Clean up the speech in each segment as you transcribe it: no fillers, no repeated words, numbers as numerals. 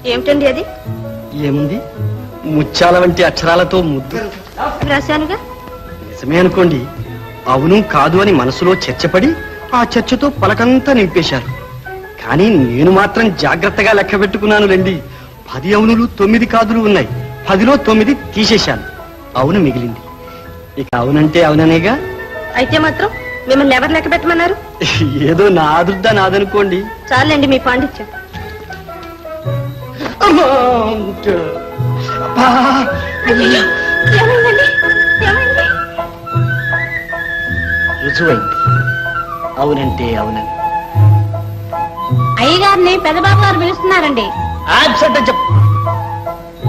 ఏమిటండి అది? ఏముంది, ముత్యాల వంటి అక్షరాలతో ముద్దు రాశానుగా. నిజమే అనుకోండి. అవును కాదు అని మనసులో చర్చపడి ఆ చర్చతో పలకంతా నింపేశారు. కానీ నేను మాత్రం జాగ్రత్తగా లెక్క పెట్టుకున్నాను రండి. 10 అవునులు 9 కాదులు ఉన్నాయి. 10లో 9 తీసేశాను. అవును మిగిలింది. ఇక అవునంటే అవుననేగా. అయితే మాత్రం మిమ్మల్ని ఎవరు లెక్క పెట్టమన్నారు? ఏదో నా అదుర్ద నాదనుకోండి. చాలండి మీ పాండిత్యం. రుజువైంది. అవునంటే అవునని. అయ్యగారిని పెద్దబాబు గారు పిలుస్తున్నారండి.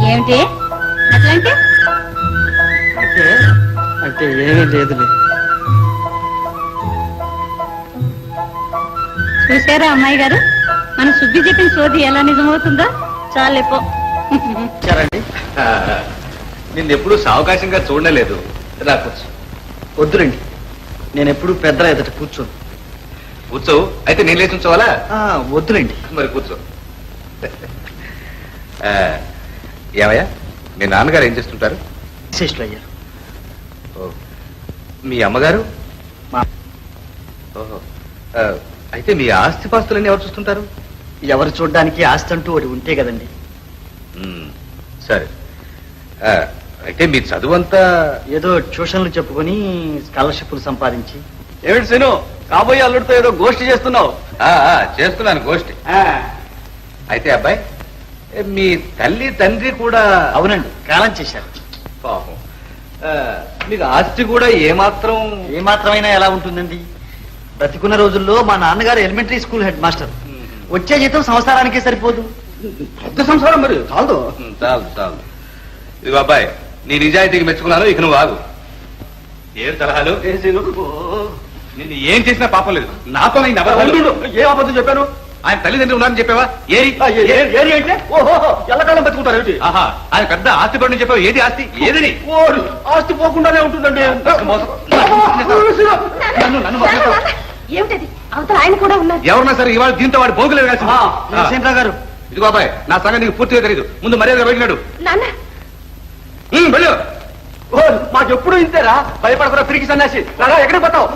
ఏమిటి అట్లంటే? అంటే ఏమీ లేదులే. చూసారా అమ్మాయి గారు, మన సుబ్బి చెప్పిన సోది ఎలా నిజమవుతుందో. చాలేపో. నిన్నెప్పుడు సావకాశంగా చూడలేదు. రా కూర్చో. వద్దురండి, నేను ఎప్పుడు పెద్దల ఎదుట కూర్చోను. కూర్చో. అయితే నేను లేచి ఉంచవాలా? వద్దులేండి. మరి కూర్చో. ఏమయ్యా, మీ నాన్నగారు ఏం చేస్తుంటారు? విశేషులు అయ్యారు. మీ అమ్మగారు? మా. ఓహో. అయితే మీ ఆస్తిపాస్తులన్నీ ఎవరు చూస్తుంటారు? ఎవరు చూడ్డానికి ఆస్తి అంటూ ఒకటి ఉంటే కదండి. సరే. అయితే మీ చదువు అంతా ఏదో ట్యూషన్లు చెప్పుకొని స్కాలర్షిప్లు సంపాదించి. ఏమిటి సీను, కాబోయే అల్లుడితో ఏదో గోష్ఠి చేస్తున్నావు? చేస్తున్నాను గోష్ఠి. అయితే అబ్బాయి, మీ తల్లి తండ్రి కూడా? అవునండి, కాలం చేశారు. పాపం. మీకు ఆస్తి కూడా ఏమాత్రమైనా ఎలా ఉంటుందండి? బ్రతికున్న రోజుల్లో మా నాన్నగారు ఎలిమెంటరీ స్కూల్ హెడ్ మాస్టర్. వచ్చే జీతం సంవత్సరానికే సరిపోదు. పెద్ద సంసారం మరి. చాలు చాలు. ఇది అబ్బాయి, నీ నిజాయితీకి మెచ్చుకున్నాను. ఇక నువ్వు ఆగు. ఏం సలహాలు? నిన్ను ఏం చేసినా పాపం లేదు. నాతో ఏ అబద్ధం చెప్పాను? ఆయన తల్లిదండ్రులు ఉన్నారని చెప్పావా? ఏరి అంటే ఎల్లకాలం బతుకుంటారు. ఆహా, ఆయన పెద్ద ఆస్తి పడిని చెప్పావు. ఏది ఆస్తి? ఏదని? ఆస్తి పోకుండానే ఉంటుందండి. ఏమిటది? అవతల ఆయన కూడా ఉన్నారు. ఎవరన్నా సరే ఇవాళ దీంతో వాడు పోగులేదు గారు. ఇదిగో అబ్బాయి, నా సంగతి నీకు పూర్తిగా తెలియదు. ముందు మర్యాదగా వెళ్ళినాడు. వెళ్ళు. మాకెప్పుడు ఇంతేరా, భయపడకుండా తిరిగి సన్యాసి. ఎక్కడికి పోతావు?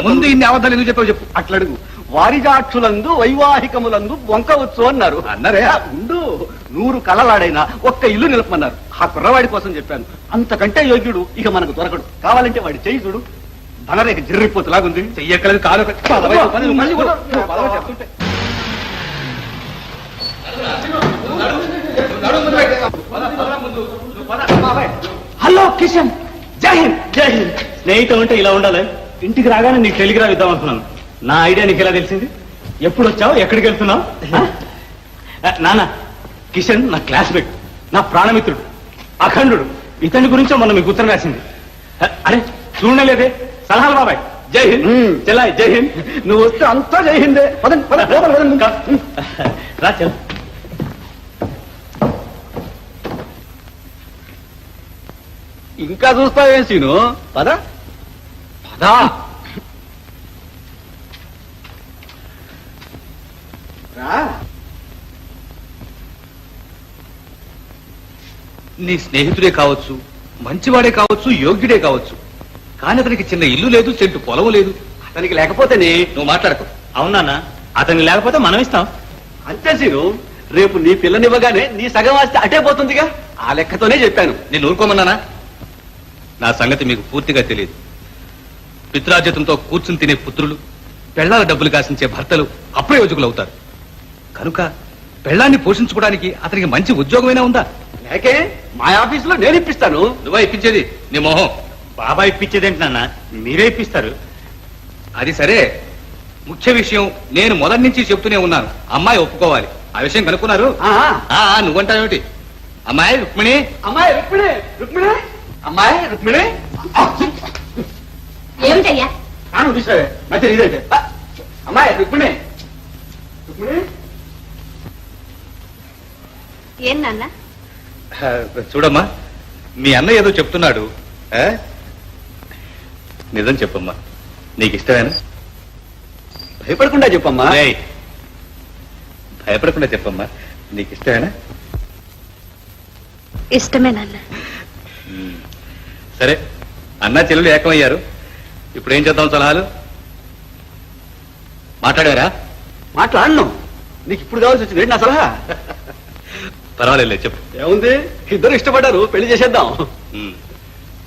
ముందు ఇన్ని అబద్ధాలు ఎందుకు చెప్పావు చెప్పు. అట్లా అడుగు. వారిజాక్షులందు వైవాహికములందు వంకవచ్చు అన్నారు. అన్నారే? ఉండు, 100 కలలాడైనా ఒక్క ఇల్లు నిలపమన్నారు. ఆ కుర్రవాడి కోసం చెప్పాను. అంతకంటే యోగ్యుడు ఇక మనకు దొరకడు. కావాలంటే వాడి చెయ్యి చూడు, ధనరేఖ జిర్రిపోతులాగుంది. చెయ్యక్కలేదు కాదు. హలో కిషన్, జై హింద్. జై హింద్. స్నేహితం అంటే ఇలా ఉండాలి. ఇంటికి రాగానే నీకు టెలిగ్రామ్ ఇద్దాం అనుకున్నాను. నా ఐడియా నీకు ఎలా తెలిసింది? ఎప్పుడు వచ్చావు? ఎక్కడికి వెళ్తున్నావు? నాన్న, కిషన్ నా క్లాస్మేట్, నా ప్రాణమిత్రుడు, అఖండుడు. ఇతని గురించో మొన్న మీకు ఉత్తరం రాసింది. అరే చూడలేదే. సలహాలు బాబాయ్. జై హింద్. చెల్లాయి జై హింద్. నువ్వు వస్తే అంతా జై హిందే. రా చెల్. ఇంకా చూస్తావేం సీను? పద పదా. నీ స్నేహితుడే కావచ్చు, మంచివాడే కావచ్చు, యోగ్యుడే కావచ్చు. కానీ అతనికి చిన్న ఇల్లు లేదు, చెట్టు పొలం లేదు. అతనికి లేకపోతేనే నువ్వు మాట్లాడకు. అవునా? అతనికి లేకపోతే మనం ఇస్తాం. అంతే సీను. రేపు నీ పిల్లనివ్వగానే నీ సగం ఆస్తి అటే పోతుందిగా. ఆ లెక్కతోనే చెప్పాను. నేను ఊరుకోమన్నానా? నా సంగతి మీకు పూర్తిగా తెలియదు. పిత్రార్జితంతో కూర్చుని తినే పుత్రులు, పెళ్లాల డబ్బులు కాసించే భర్తలు అప్రయోజకులు అవుతారు. కనుక పెళ్లాన్ని పోషించుకోవడానికి అతనికి మంచి ఉద్యోగమైనా ఉందా? లేకే, మా ఆఫీసులో నేను ఇప్పిస్తాను. నువ్వా ఇప్పించేది? నీ మొహం. బాబా ఇప్పించేదేంటి నాన్న, మీరే ఇప్పిస్తారు. అది సరే, ముఖ్య విషయం నేను మొదటి నుంచి చెప్తూనే ఉన్నాను. అమ్మాయి ఒప్పుకోవాలి. ఆ విషయం కనుక్కున్నారు? నువ్వంటావేమిటి? అమ్మాయి రుక్మిణి, అమ్మాయి రుక్మిణి, రుక్మిణి, అమ్మాయి రుక్మిణి. ఏమిటయ్యా? ఇదంటే అమ్మాయి రుక్మిణి, రుక్మిణి. ఏం నాన్న? చూడమ్మా, మీ అన్న ఏదో చెప్తున్నాడు. నిజం చెప్పమ్మా, నీకు ఇష్టమేనా? భయపడకుండా చెప్పమ్మా. ఏయ్, భయపడకుండా చెప్పమ్మా. నీకు ఇష్టమేనా? ఇష్టమే నాన్న. సరే, అన్నా చెల్లెలు ఏకమయ్యారు. ఇప్పుడు ఏం చేద్దాం? సలహాలు మాట్లాడారా? మాట్లాడను. నీకు ఇప్పుడు కావాల్సి వచ్చింది ఏంటి నా సలహా? పర్వాలేదు, చెప్పు. ఏముంది, ఇద్దరు ఇష్టపడ్డారు, పెళ్లి చేసేద్దాం.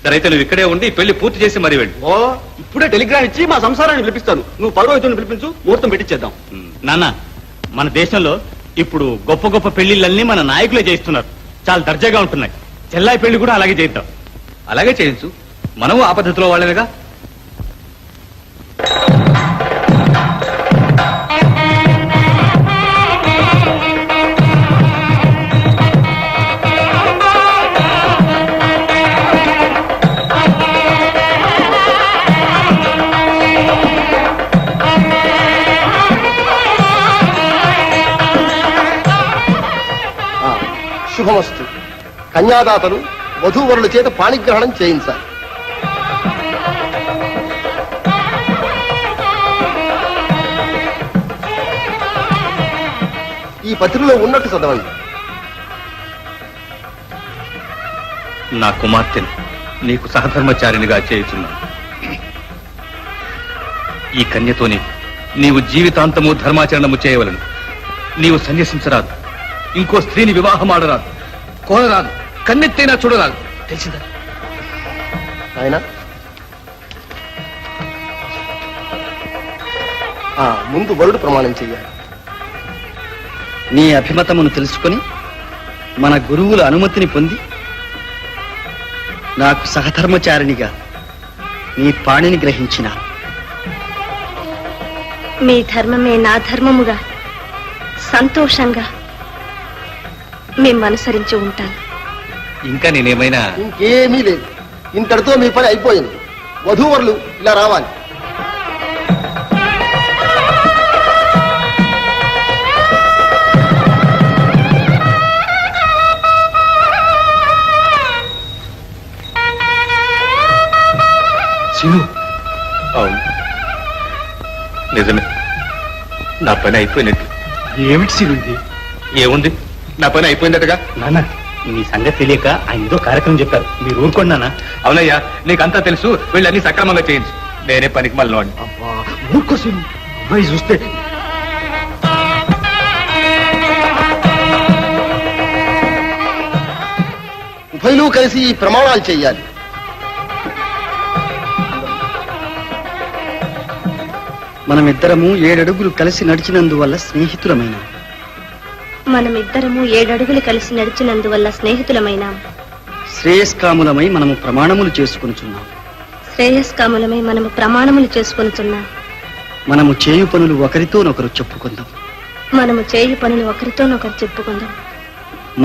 సరే, అయితే నువ్వు ఇక్కడే ఉండి పెళ్లి పూర్తి చేసి మరీ వెళ్ళు. ఓ, ఇప్పుడే టెలిగ్రామ్ ఇచ్చి మా సంసారాన్ని పిలిపిస్తాను. నువ్వు పౌరోహితుడిని పిలిపించు, ముహూర్తం పెట్టించేద్దాం. నాన్న, మన దేశంలో ఇప్పుడు గొప్ప గొప్ప పెళ్లిళ్ళన్నీ మన నాయకులే చేయిస్తున్నారు. చాలా దర్జాగా ఉంటున్నాయి. చెల్లాయి పెళ్లి కూడా అలాగే చేద్దాం. అలాగే చేయించు. మనము ఆ పద్ధతిలో వాళ్ళేగా. శుభమస్తు. కన్యాదాతలు వధూవరుల చేత పాణిగ్రహణం చేయించాలి. ఈ పత్రికలో ఉన్నట్టు చదవండి. నా కుమార్తెను నీకు సహధర్మచారినిగా చేయుచున్నాను. ఈ కన్యతోనే నీవు జీవితాంతము ధర్మాచరణము చేయవలను. నీవు సన్యసించరాదు, ఇంకో స్త్రీని వివాహమాడరాదు, కోరరాదు, కన్నెత్తైనా చూడరాదు. తెలిసిందా? ఆయన ముందు వరుడు ప్రమాణం చెయ్యాలి. నీ అభిమతమును తెలుసుకొని మన గురువుల అనుమతిని పొంది నాకు సహధర్మచారినిగా నీ పాణిని గ్రహించిన మీ ధర్మమే నా ధర్మముగా సంతోషంగా మేము అనుసరించి ఉంటాను. ఇంకా నేనేమైనా? ఇంకేమీ లేదు. ఇంతటితో మీ పని అయిపోయింది. వధూవరులు ఇలా రావాలి. శివు, అవును, నిజమే. నా పని అయిపోయినట్టు. ఏమిటి సిరుంది? ఏముంది, నా పని అయిపోయిందటగా. నాన్న, మీ సంగతి తెలియక ఆయన ఏదో కార్యక్రమం చెప్పారు. మీరు ఊరుకోండి నాన్న. అవునయ్యా, నీకంతా తెలుసు. వీళ్ళన్నీ సక్రమంగా చేయించు. నేనే పనికి మళ్ళీ అబ్బా, ఊరుకో సిరు. అమ్మాయి చూస్తే ఉభయులు కలిసి ఈ ప్రమాణాలు చెయ్యాలి. మనమిద్దరము 7 అడుగులు కలిసి నడిచినందువల్ల స్నేహితులమైన మనమిద్దరము 7 అడుగులు కలిసి నడిచినందువల్ల స్నేహితులమైన శ్రేయస్కాములమై మనము ప్రమాణములు చేసుకొనుచున్నాం. శ్రేయస్కాములమై మనము ప్రమాణములు చేసుకొనుచున్నాం. మనము చేయు పనులు ఒకరితోనొకరు చెప్పుకుందాం. మనము చేయు పనులు ఒకరితోనొకరు చెప్పుకుందాం.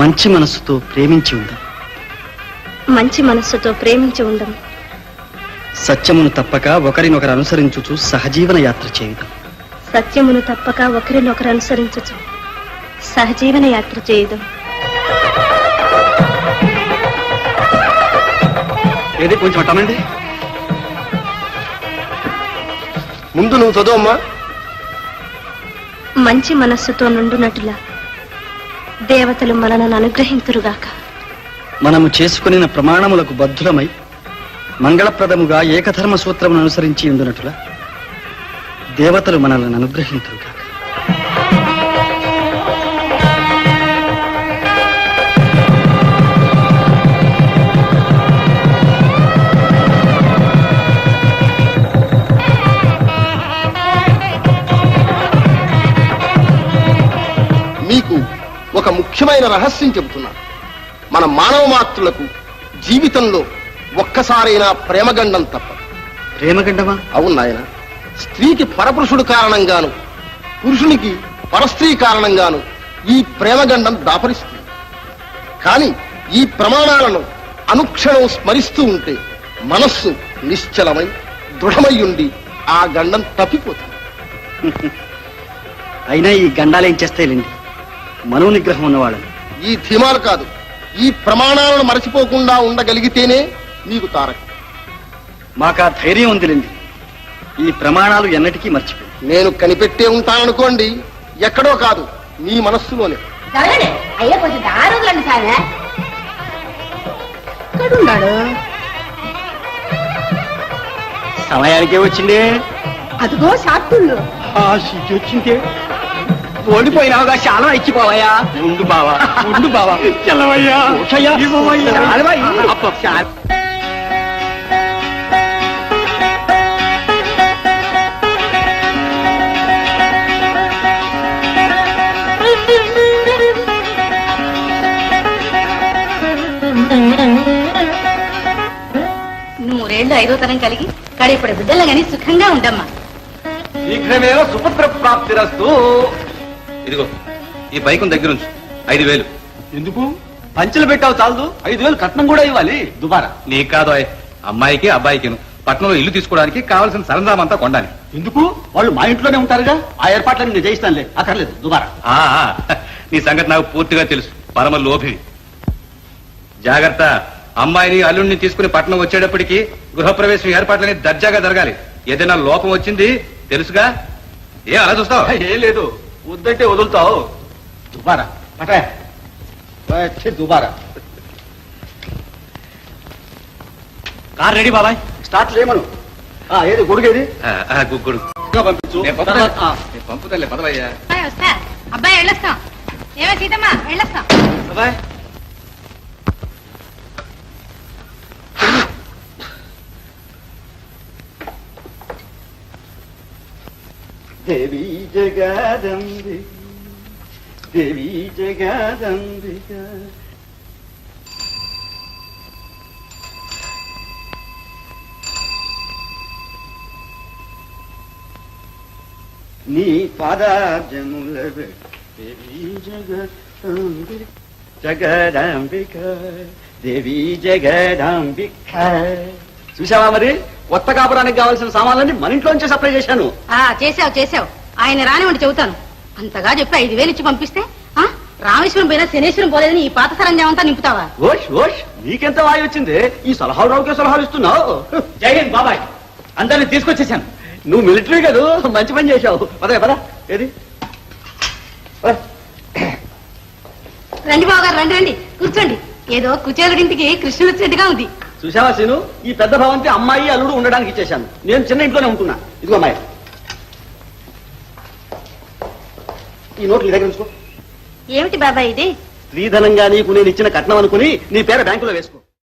మంచి మనస్సుతో ప్రేమించి ఉందాం. మంచి మనస్సుతో ప్రేమించి ఉందాం. సత్యమును తప్పక ఒకరినొకరు అనుసరించుచు సహజీవన యాత్ర చేయుదాం. సత్యమును తప్పక ఒకరినొకరు అనుసరించచ్చు సహజీవన యాత్ర చేయుదాం. ఏది కొంచెం అట్టమండి. ముందు నువ్వు చదువమ్మా. మంచి మనస్సుతో నుండునట్లుగా దేవతలు మనలను అనుగ్రహింతురుగాక. మనము చేసుకుని ప్రమాణములకు బద్ధులమై మంగళప్రదముగా ఏకధర్మ సూత్రమును అనుసరించి ఉండునట్లుగా దేవతలు మనల్ని అనుగ్రహింతురుగాక. మీకు ఒక ముఖ్యమైన రహస్యం చెబుతున్నాను. మన మానవ మాతృలకు జీవితంలో ఒక్కసారైనా ప్రేమగండం తప్ప. ప్రేమగండమా? అవును నాయన. స్త్రీకి పరపురుషుడు కారణంగాను, పురుషునికి పరస్త్రీ కారణంగాను ఈ ప్రేమగండం దాపరిస్తుంది. కానీ ఈ ప్రమాణాలను అనుక్షణం స్మరిస్తూ ఉంటే మనస్సు నిశ్చలమై దృఢమై ఉండి ఆ గండం తప్పిపోతుంది. అయినా ఈ గండాలేం చేస్తాయిలేండి, మనో నిగ్రహం ఉన్నవాళ్ళని. ఈ ధీమాలు కాదు, ఈ ప్రమాణాలను మరచిపోకుండా ఉండగలిగితేనే మీకు తారక. మాకా ధైర్యం ఉందిలేండి. ఈ ప్రమాణాలు ఎన్నటికీ మర్చిపోయి నేను కనిపెట్టే ఉంటాననుకోండి, ఎక్కడో కాదు మీ మనస్సులోనే. జరగండి అయ్యా, కొంచెం దారులండి సార్. ఎక్కడున్నాడు? సమయానికే వచ్చిందే. అదిగో షాప్టుళ్ళు. వచ్చిందే. ఓడిపోయినావుగా చాలా ఇచ్చిపోవయ్యా. ఉండు బావా, ఉండు బావా. చెల్లవయ్యా, నూరేళ్లు ఐదో తరం కలిగి కడిపడి బిడ్డలు గాని సుఖంగా ఉండమ్మా. శీఘ్రమేవ సుపుత్ర ప్రాప్తిరస్తు. ఇదిగో ఈ బైకుని దగ్గర ఉంచు. 5,000. ఎందుకు? పంచులు పెట్టావు చాలదు, 5,000 కట్నం కూడా ఇవ్వాలి. దుబారా నీకు కాదు, అమ్మాయికి అబ్బాయికిను పట్నంలో ఇల్లు తీసుకోవడానికి కావాల్సిన సరంజామంతా కొండాలి. ఎందుకు? వాళ్ళు మా ఇంట్లోనే ఉంటారుగా. ఆ ఏర్పాట్లను నేను చేయిస్తానులే, అక్కర్లేదు. దుబారా. నీ సంగతి నాకు పూర్తిగా తెలుసు. పరమ లోభివి. జాగ్రత్త. అమ్మాయిని అల్లుడిని తీసుకుని పట్నం వచ్చేటప్పటికి గృహప్రవేశం ఏర్పాట్లని దర్జాగా జరగాలి. ఏదైనా లోపం వచ్చింది తెలుసుగా. ఏ అలా చూస్తావు? ఏం లేదు, వద్దంటే వదులుతావు. దుబారా పటే దుబారా. కార్ రెడీ బాబాయ్. స్టార్ట్ చేయమను. ఏది గొడుగేది? గుగ్గుడు పంపించు. పంపుతలే పదవయ్యా. వస్తా అబ్బాయి, వెళ్ళొస్తాం. ఏమో సీతమ్మా, వెళ్ళొస్తాం. దేవి జగదంబిక, దేవి జగదంబిక. నీ పాదాబ్జముల దేవి జగదంబిక, జగదంబిక, దేవి జగదంబిక. చూసావా మరి, కొత్త కాపురానికి కావాల్సిన సామాన్లన్నీ మన ఇంట్లోంచే సప్లై చేశాను. చేసావు. ఆయన రానివ్వండి చెబుతాను. అంతగా చెప్పి 5,000 ఇచ్చి పంపిస్తే రామేశ్వరం పోయినా శనేశ్వరం పోలేదని ఈ పాత సరంజాం అంతా నింపుతావా? ఓష్ ఓష్, నీకెంత వాయి వచ్చింది? ఈ సలహాలు రావుకే సలహాలు ఇస్తున్నావు. జై హింద్ బాబాయ్, అందరిని తీసుకొచ్చేసాను. నువ్వు మిలిటరీ కదా, మంచి పని చేశావు. పదే పద. ఏది? రండి బావగారు, రండి రండి, కూర్చోండి. ఏదో కుచేలుడింటికి కృష్ణుడు వచ్చినట్టుగా ఉంది. చూసావా సీను, ఈ పెద్ద భవంతి అమ్మాయి అల్లుడు ఉండడానికి ఇచ్చేశాను. నేను చిన్న ఇంట్లోనే ఉంటున్నా. ఇదిగో అమ్మాయి, ఈ నోట్లు నీ దగ్గర ఉంచుకో. ఏమిటి బాబాయ్ ఇది? స్త్రీధనంగా నీకు నేను ఇచ్చిన కట్నం అనుకుని నీ పేర బ్యాంకులో వేసుకో.